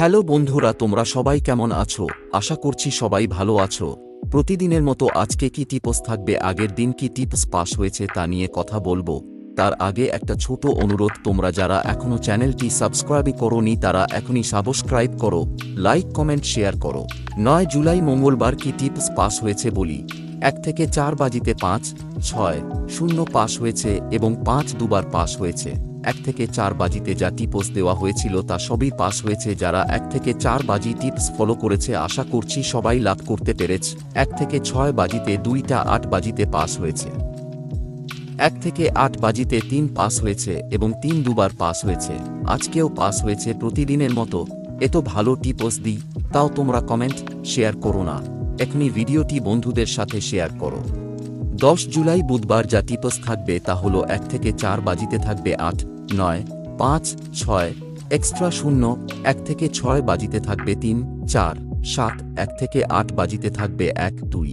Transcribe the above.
Hello বন্ধুরা, তোমরা সবাই কেমন আছো? আশা করছি সবাই ভালো আছো। প্রতিদিনের মতো আজকে কি টিপস থাকবে, আগের দিন কি টিপস পাস হয়েছে তা নিয়ে কথা বলবো। তার আগে একটা ছোট অনুরোধ, তোমরা যারা এখনো চ্যানেলটি সাবস্ক্রাইব করোনি তারা এখনই সাবস্ক্রাইব করো, লাইক কমেন্ট শেয়ার করো। 9 জুলাই মঙ্গলবার কি টিপস পাস হয়েছে বলি। 1 থেকে 4 বাজিতে 5, 6, 0 পাস হয়েছে এবং 5 দুবার পাস হয়েছে। 1 থেকে 4 বাজিতে যা টিপস দেওয়া হয়েছিল তা সবই পাস হয়েছে। যারা 1 থেকে 4 বাজি টিপস ফলো করেছে আশা করছি সবাই লাভ করতে পেরেছে। 1 থেকে 6 বাজিতে 2টা, 8 বাজিতে পাস হয়েছে। 1 থেকে 8 বাজিতে 3 পাস হয়েছে এবং 3 দুবার পাস হয়েছে। আজকেও পাস হয়েছে প্রতিদিনের মতো। এত ভালো টিপস দিই, তাও তোমরা কমেন্ট শেয়ার করো না। এখনই ভিডিওটি বন্ধুদের সাথে শেয়ার করো। 10 জুলাই বুধবার যা টিপস থাকবে তা হলো 1 থেকে 4 বাজিতে থাকবে 8, 9, 5, 6, এক্সট্রা 0। 1 থেকে 6 বাজিতে থাকবে 3, 4, 7। 1 থেকে 8 বাজিতে থাকবে 1, 2।